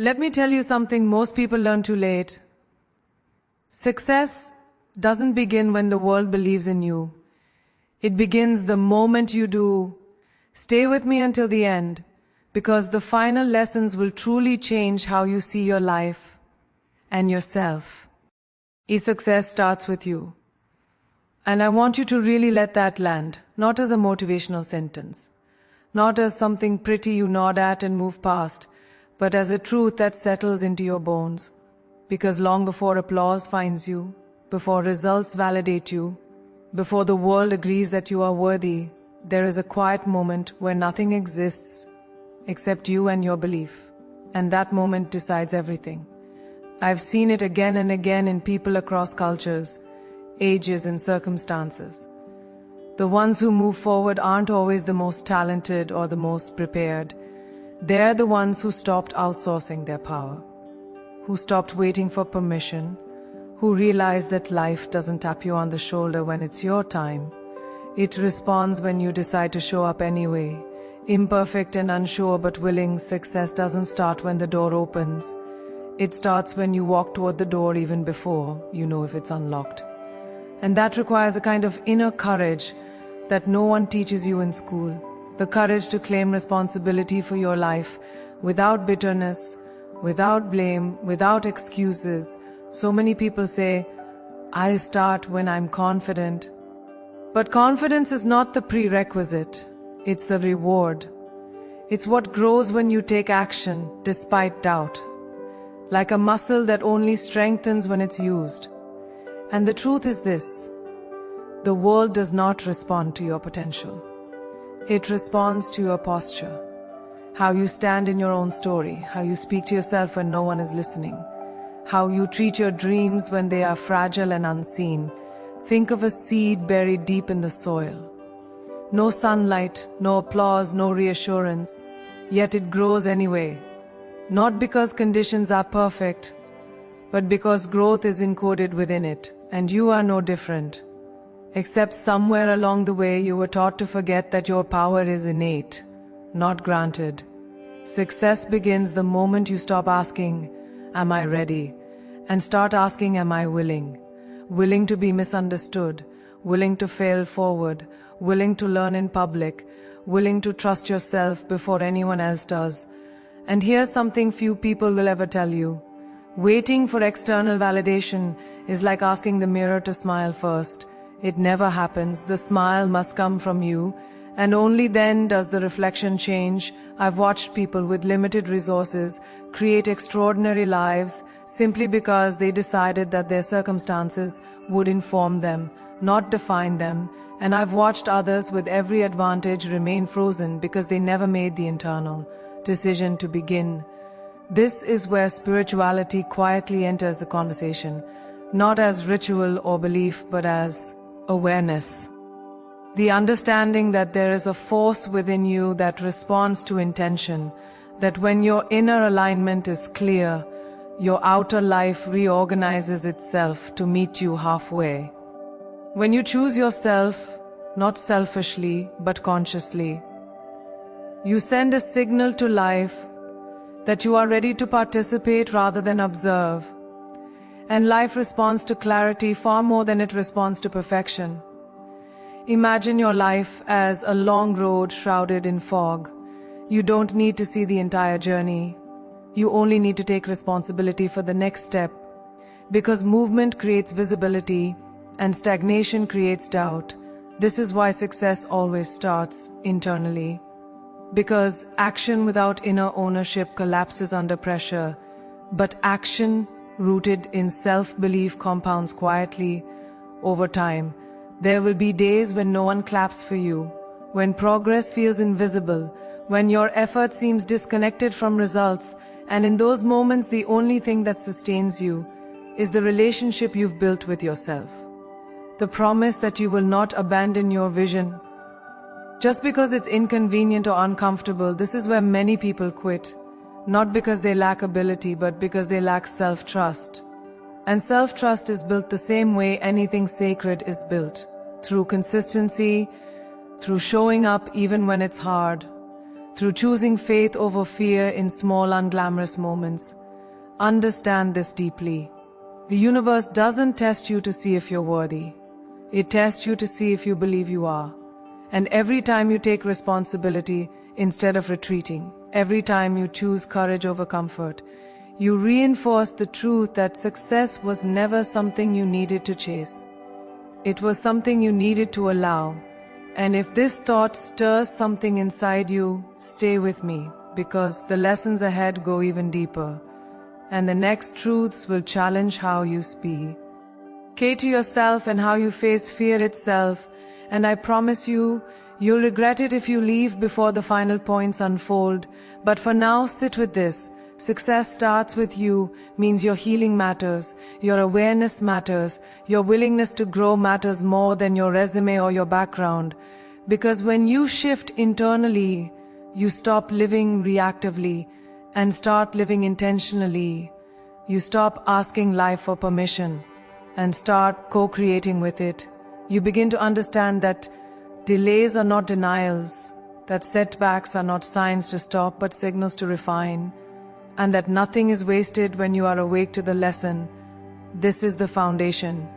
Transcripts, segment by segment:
Let me tell you something most people learn too late. Success doesn't begin when the world believes in you. It begins the moment you do. Stay with me until the end, because the final lessons will truly change how you see your life and yourself. Success starts with you. And I want you to really let that land, not as a motivational sentence, not as something pretty you nod at and move past, but as a truth that settles into your bones. Because long before applause finds you, before results validate you, before the world agrees that you are worthy, there is a quiet moment where nothing exists except you and your belief. And that moment decides everything. I've seen it again and again in people across cultures, ages and circumstances. The ones who move forward aren't always the most talented or the most prepared. They're the ones who stopped outsourcing their power, who stopped waiting for permission, who realized that life doesn't tap you on the shoulder when it's your time. It responds when you decide to show up anyway. Imperfect and unsure but willing, success doesn't start when the door opens. It starts when you walk toward the door even before you know if it's unlocked. And that requires a kind of inner courage that no one teaches you in school. The courage to claim responsibility for your life without bitterness, without blame, without excuses. So many people say, I'll start when I'm confident. But confidence is not the prerequisite. It's the reward. It's what grows when you take action despite doubt. Like a muscle that only strengthens when it's used. And the truth is this: the world does not respond to your potential. It responds to your posture. How you stand in your own story, how you speak to yourself when no one is listening, how you treat your dreams when they are fragile and unseen. Think of a seed buried deep in the soil. No sunlight, no applause, no reassurance, yet it grows anyway. Not because conditions are perfect, but because growth is encoded within it, and you are no different. Except somewhere along the way you were taught to forget that your power is innate, not granted. Success begins the moment you stop asking, "Am I ready?" and start asking, "Am I willing?" Willing to be misunderstood, willing to fail forward, willing to learn in public, willing to trust yourself before anyone else does. And here's something few people will ever tell you. Waiting for external validation is like asking the mirror to smile first. It never happens. The smile must come from you, and only then does the reflection change. I've watched people with limited resources create extraordinary lives simply because they decided that their circumstances would inform them, not define them. And I've watched others with every advantage remain frozen because they never made the internal decision to begin. This is where spirituality quietly enters the conversation, not as ritual or belief, but as awareness. The understanding that there is a force within you that responds to intention, that when your inner alignment is clear, your outer life reorganizes itself to meet you halfway. When you choose yourself, not selfishly, but consciously, you send a signal to life that you are ready to participate rather than observe. And life responds to clarity far more than it responds to perfection. Imagine your life as a long road shrouded in fog. You don't need to see the entire journey. You only need to take responsibility for the next step. Because movement creates visibility and stagnation creates doubt. This is why success always starts internally. Because action without inner ownership collapses under pressure, but action rooted in self-belief compounds quietly over time. There will be days when no one claps for you, when progress feels invisible, when your effort seems disconnected from results, and in those moments the only thing that sustains you is the relationship you've built with yourself. The promise that you will not abandon your vision just because it's inconvenient or uncomfortable. This is where many people quit, not because they lack ability, but because they lack self-trust. And self-trust is built the same way anything sacred is built, through consistency, through showing up even when it's hard, through choosing faith over fear in small unglamorous moments. Understand this deeply. The universe doesn't test you to see if you're worthy. It tests you to see if you believe you are. And every time you take responsibility instead of retreating, every time you choose courage over comfort, you reinforce the truth that success was never something you needed to chase. It was something you needed to allow. And if this thought stirs something inside you, stay with me, because the lessons ahead go even deeper. And the next truths will challenge how you speak to yourself and how you face fear itself. And I promise you, you'll regret it if you leave before the final points unfold. But for now, sit with this. Success starts with you means your healing matters, your awareness matters, your willingness to grow matters more than your resume or your background. Because when you shift internally, you stop living reactively and start living intentionally. You stop asking life for permission and start co-creating with it. You begin to understand that delays are not denials, that setbacks are not signs to stop but signals to refine, and that nothing is wasted when you are awake to the lesson. This is the foundation.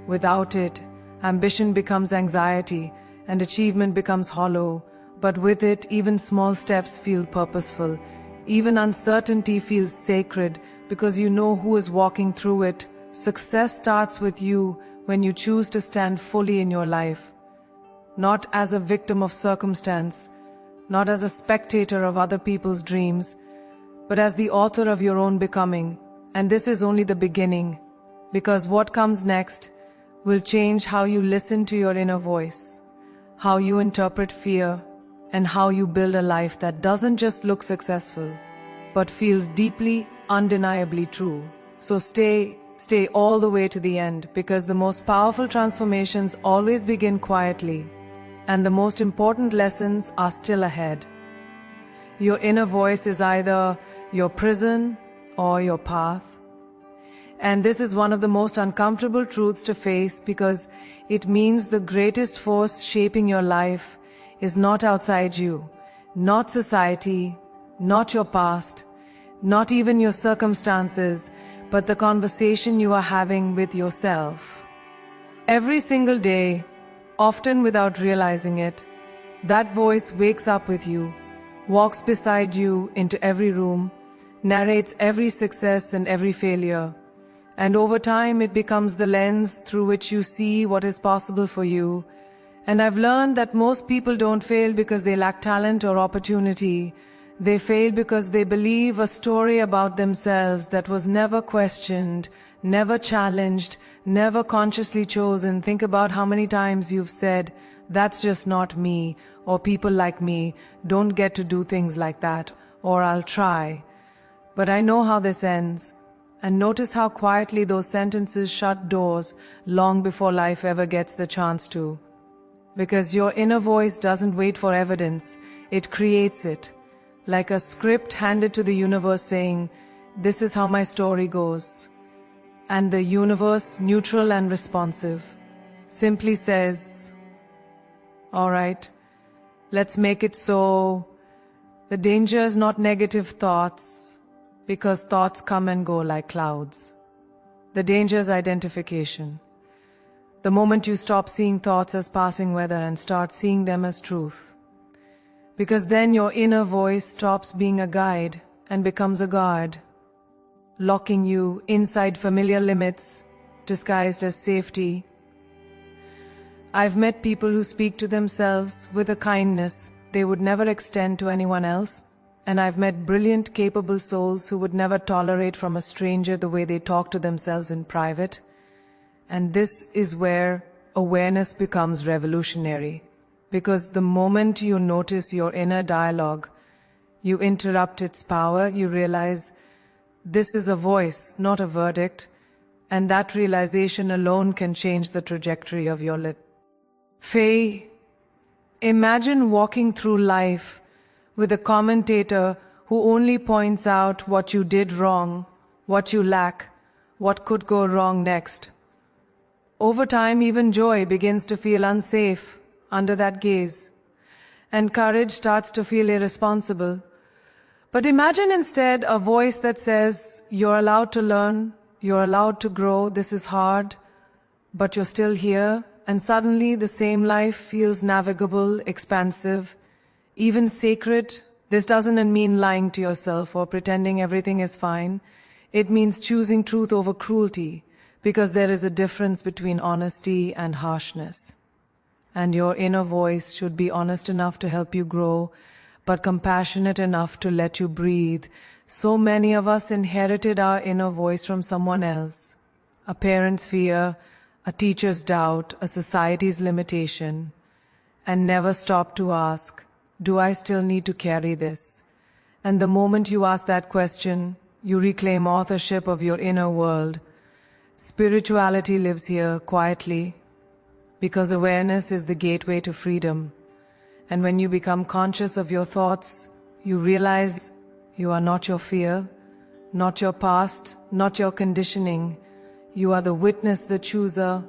Without it, ambition becomes anxiety and achievement becomes hollow, but with it, even small steps feel purposeful. Even uncertainty feels sacred because you know who is walking through it. Success starts with you when you choose to stand fully in your life, not as a victim of circumstance, not as a spectator of other people's dreams, but as the author of your own becoming. And this is only the beginning, because what comes next will change how you listen to your inner voice, how you interpret fear, and how you build a life that doesn't just look successful, but feels deeply, undeniably true. So stay all the way to the end, because the most powerful transformations always begin quietly, and the most important lessons are still ahead. Your inner voice is either your prison or your path. And this is one of the most uncomfortable truths to face, because it means the greatest force shaping your life is not outside you, not society, not your past, not even your circumstances, but the conversation you are having with yourself. Every single day, often without realizing it, that voice wakes up with you, walks beside you into every room, narrates every success and every failure. And over time, it becomes the lens through which you see what is possible for you. And I've learned that most people don't fail because they lack talent or opportunity. They fail because they believe a story about themselves that was never questioned, never challenged, never consciously chosen. Think about how many times you've said, "That's just not me," or "People like me don't get to do things like that," or "I'll try, but I know how this ends." And notice how quietly those sentences shut doors long before life ever gets the chance to. Because your inner voice doesn't wait for evidence, it creates it. Like a script handed to the universe saying, "This is how my story goes." And the universe, neutral and responsive, simply says, "All right, let's make it so." The danger is not negative thoughts, because thoughts come and go like clouds. The danger is identification. The moment you stop seeing thoughts as passing weather and start seeing them as truth. Because then your inner voice stops being a guide and becomes a guard, locking you inside familiar limits, disguised as safety. I've met people who speak to themselves with a kindness they would never extend to anyone else. And I've met brilliant, capable souls who would never tolerate from a stranger the way they talk to themselves in private. And this is where awareness becomes revolutionary. Because the moment you notice your inner dialogue, you interrupt its power, you realize this is a voice, not a verdict. And that realization alone can change the trajectory of your life. Faye, imagine walking through life with a commentator who only points out what you did wrong, what you lack, what could go wrong next. Over time, even joy begins to feel unsafe under that gaze. and courage starts to feel irresponsible. But imagine instead a voice that says, you're allowed to learn, you're allowed to grow, this is hard, but you're still here, and suddenly the same life feels navigable, expansive, even sacred. This doesn't mean lying to yourself or pretending everything is fine. It means choosing truth over cruelty, because there is a difference between honesty and harshness. And your inner voice should be honest enough to help you grow, but compassionate enough to let you breathe. So many of us inherited our inner voice from someone else. A parent's fear, a teacher's doubt, a society's limitation, and never stopped to ask, do I still need to carry this? And the moment you ask that question, you reclaim authorship of your inner world. Spirituality lives here quietly, because awareness is the gateway to freedom. And when you become conscious of your thoughts, you realize you are not your fear, not your past, not your conditioning. You are the witness, the chooser,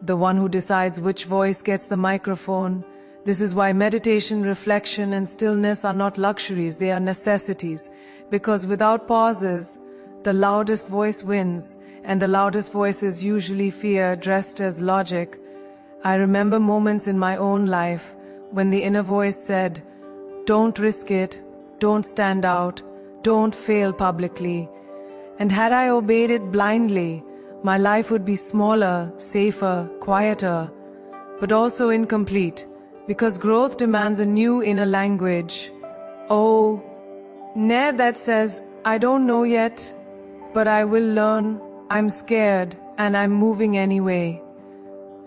the one who decides which voice gets the microphone. This is why meditation, reflection, and stillness are not luxuries, they are necessities. Because without pauses, the loudest voice wins, and the loudest voice is usually fear dressed as logic. I remember moments in my own life when the inner voice said, don't risk it, don't stand out, don't fail publicly. And had I obeyed it blindly, my life would be smaller, safer, quieter, but also incomplete, because growth demands a new inner language. Oh, nay, that says, I don't know yet, but I will learn. I'm scared, and I'm moving anyway.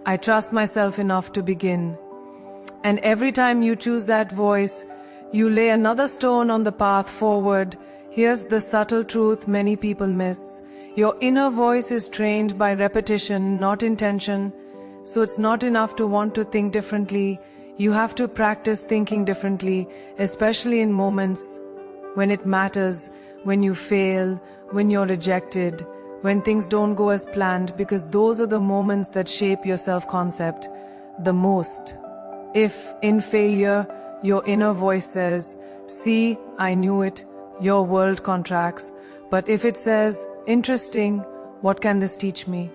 I trust myself enough to begin. And every time you choose that voice, you lay another stone on the path forward. Here's the subtle truth many people miss. Your inner voice is trained by repetition, not intention. So it's not enough to want to think differently. You have to practice thinking differently, especially in moments when it matters, when you fail, when you're rejected, when things don't go as planned, because those are the moments that shape your self-concept the most. If, in failure, your inner voice says, see, I knew it, your world contracts. But if it says, interesting, what can this teach me?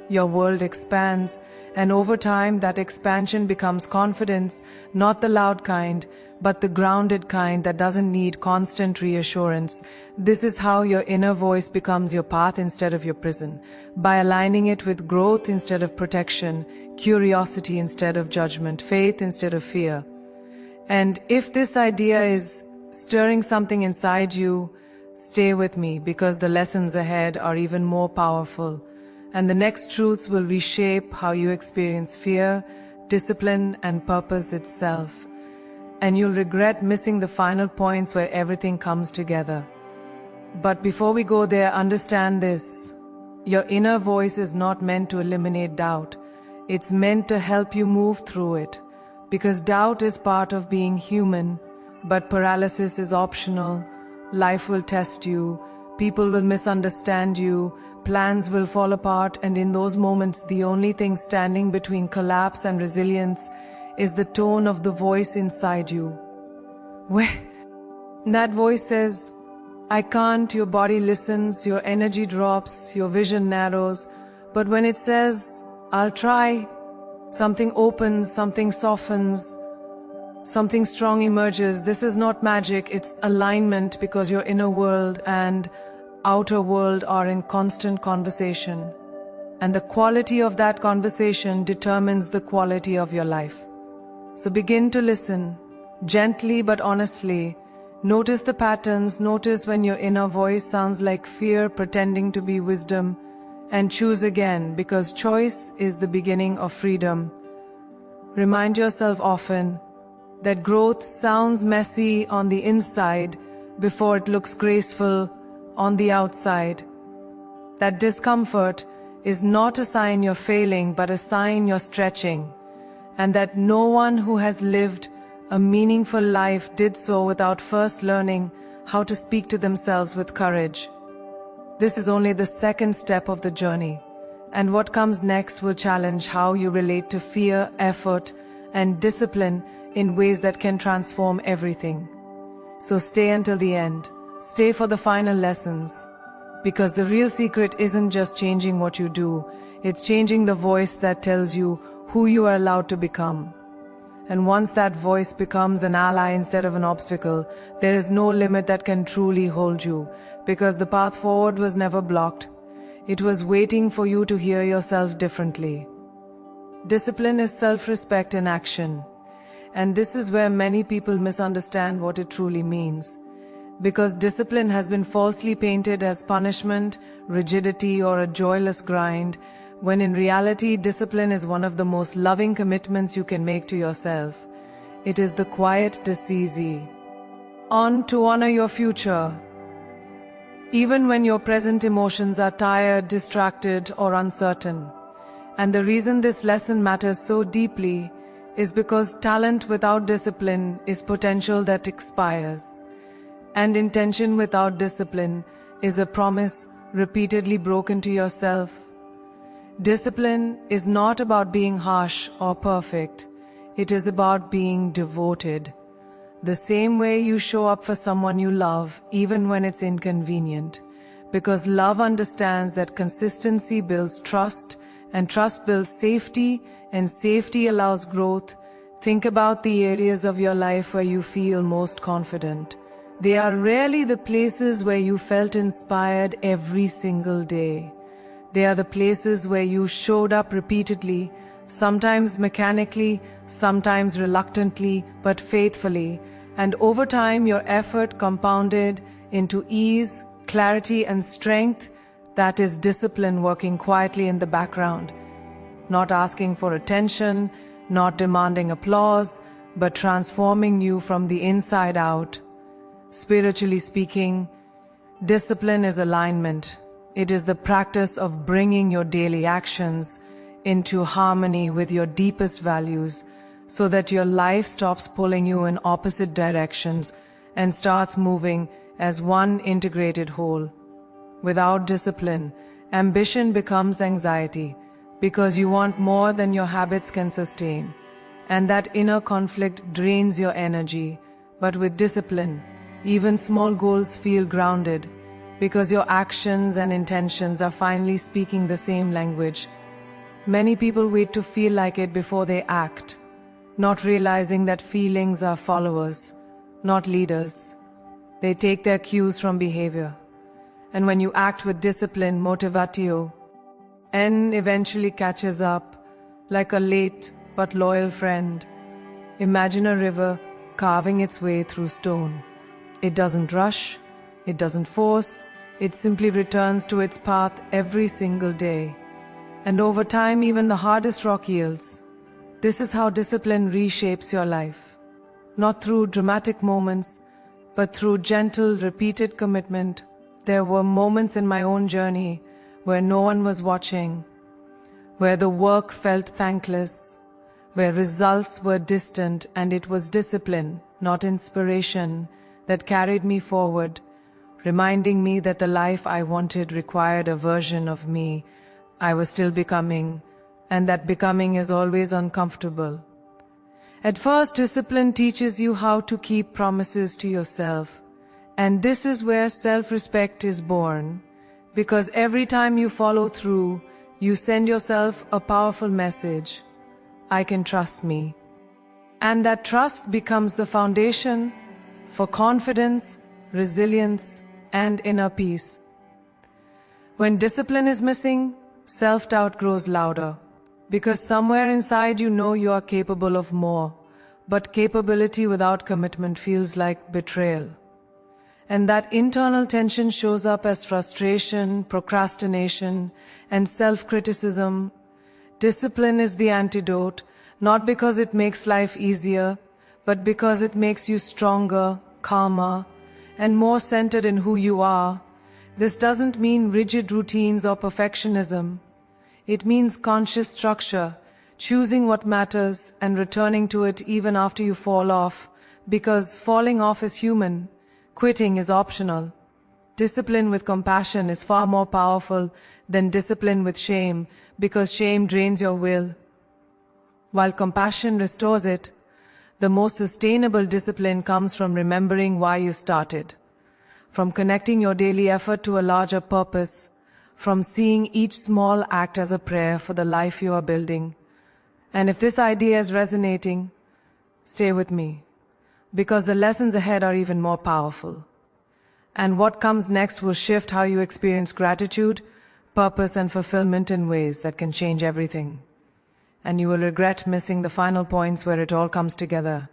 Your world expands, and over time that expansion becomes confidence, not the loud kind, but the grounded kind that doesn't need constant reassurance. This is how your inner voice becomes your path instead of your prison, by aligning it with growth instead of protection, curiosity instead of judgment, faith instead of fear. And if this idea is stirring something inside you, stay with me, because the lessons ahead are even more powerful. And the next truths will reshape how you experience fear, discipline, and purpose itself. And you'll regret missing the final points where everything comes together. But before we go there, understand this. Your inner voice is not meant to eliminate doubt. It's meant to help you move through it. Because doubt is part of being human, but paralysis is optional. Life will test you, people will misunderstand you, plans will fall apart, and in those moments the only thing standing between collapse and resilience is the tone of the voice inside you. Where that voice says, I can't, your body listens, your energy drops, your vision narrows. But when it says, I'll try, something opens, something softens, something strong emerges. This is not magic, it's alignment, because your inner world and outer world are in constant conversation. And the quality of that conversation determines the quality of your life. So begin to listen, gently but honestly. Notice the patterns, notice when your inner voice sounds like fear pretending to be wisdom, and choose again, because choice is the beginning of freedom. Remind yourself often that growth sounds messy on the inside before it looks graceful on the outside. That discomfort is not a sign you're failing, but a sign you're stretching. And that no one who has lived a meaningful life did so without first learning how to speak to themselves with courage. This is only the second step of the journey. And what comes next will challenge how you relate to fear, effort, and discipline in ways that can transform everything. So stay until the end. Stay for the final lessons. Because the real secret isn't just changing what you do, it's changing the voice that tells you who you are allowed to become. And once that voice becomes an ally instead of an obstacle, there is no limit that can truly hold you, because the path forward was never blocked. It was waiting for you to hear yourself differently. Discipline is self-respect in action. And this is where many people misunderstand what it truly means. Because discipline has been falsely painted as punishment, rigidity, or a joyless grind, when in reality discipline is one of the most loving commitments you can make to yourself. It is the quiet decision on to honor your future. Even when your present emotions are tired, distracted, or uncertain. And the reason this lesson matters so deeply is because talent without discipline is potential that expires. And intention without discipline is a promise repeatedly broken to yourself. Discipline is not about being harsh or perfect. It is about being devoted. The same way you show up for someone you love, even when it's inconvenient. Because love understands that consistency builds trust, and trust builds safety, and safety allows growth. Think about the areas of your life where you feel most confident. They are rarely the places where you felt inspired every single day. They are the places where you showed up repeatedly, sometimes mechanically, sometimes reluctantly, but faithfully. And over time, your effort compounded into ease, clarity, and strength. That is discipline working quietly in the background. Not asking for attention, not demanding applause, but transforming you from the inside out. Spiritually speaking, discipline is alignment. It is the practice of bringing your daily actions into harmony with your deepest values so that your life stops pulling you in opposite directions and starts moving as one integrated whole. Without discipline, ambition becomes anxiety because you want more than your habits can sustain, and that inner conflict drains your energy. But with discipline, even small goals feel grounded because your actions and intentions are finally speaking the same language. Many people wait to feel like it before they act, not realizing that feelings are followers, not leaders. They take their cues from behavior. And when you act with discipline, motivatio, N eventually catches up like a late but loyal friend. Imagine a river carving its way through stone. It doesn't rush, it doesn't force, it simply returns to its path every single day. And over time, even the hardest rock yields. This is how discipline reshapes your life. Not through dramatic moments, but through gentle, repeated commitment. There were moments in my own journey where no one was watching, where the work felt thankless, where results were distant, and it was discipline, not inspiration, that carried me forward, reminding me that the life I wanted required a version of me I was still becoming, and that becoming is always uncomfortable. At first, discipline teaches you how to keep promises to yourself, and this is where self-respect is born, because every time you follow through, you send yourself a powerful message: I can trust me. And that trust becomes the foundation for confidence, resilience, and inner peace. When discipline is missing, self-doubt grows louder, because somewhere inside you know you are capable of more, but capability without commitment feels like betrayal. And that internal tension shows up as frustration, procrastination, and self-criticism. Discipline is the antidote, not because it makes life easier, but because it makes you stronger, calmer, and more centered in who you are. This doesn't mean rigid routines or perfectionism. It means conscious structure, choosing what matters and returning to it even after you fall off, because falling off is human. Quitting is optional. Discipline with compassion is far more powerful than discipline with shame, because shame drains your will, while compassion restores it. The most sustainable discipline comes from remembering why you started, from connecting your daily effort to a larger purpose, from seeing each small act as a prayer for the life you are building. And if this idea is resonating, stay with me, because the lessons ahead are even more powerful. And what comes next will shift how you experience gratitude, purpose, and fulfillment in ways that can change everything. And you will regret missing the final points where it all comes together.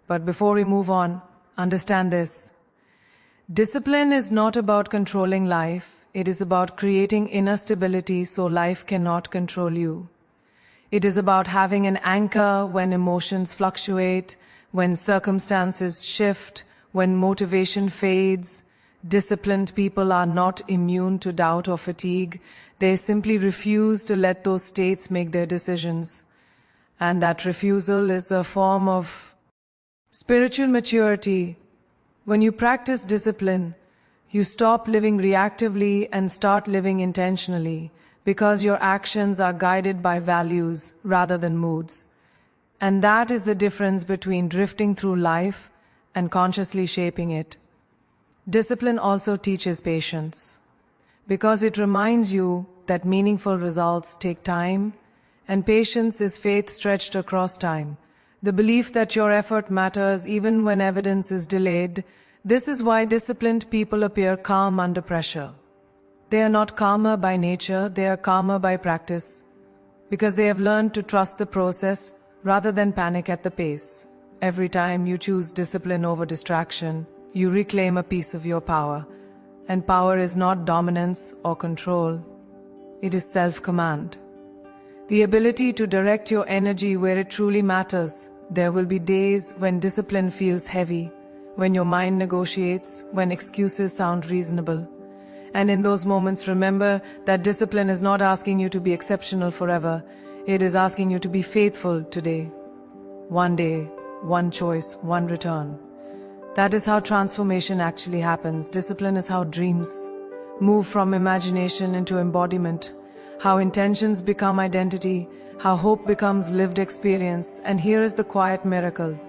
But before we move on, understand this. Discipline is not about controlling life. It is about creating inner stability so life cannot control you. It is about having an anchor when emotions fluctuate, when circumstances shift, when motivation fades. Disciplined people are not immune to doubt or fatigue. They simply refuse to let those states make their decisions. And that refusal is a form of spiritual maturity. When you practice discipline, you stop living reactively and start living intentionally, because your actions are guided by values rather than moods. And that is the difference between drifting through life and consciously shaping it. Discipline also teaches patience, because it reminds you that meaningful results take time, and patience is faith stretched across time. The belief that your effort matters even when evidence is delayed. This is why disciplined people appear calm under pressure. They are not calmer by nature, they are calmer by practice, because they have learned to trust the process rather than panic at the pace. Every time you choose discipline over distraction, you reclaim a piece of your power. And power is not dominance or control. It is self-command. The ability to direct your energy where it truly matters. There will be days when discipline feels heavy, when your mind negotiates, when excuses sound reasonable. And in those moments, remember that discipline is not asking you to be exceptional forever. It is asking you to be faithful today. One day, one choice, one return. That is how transformation actually happens. Discipline is how dreams move from imagination into embodiment, how intentions become identity, how hope becomes lived experience. And here is the quiet miracle.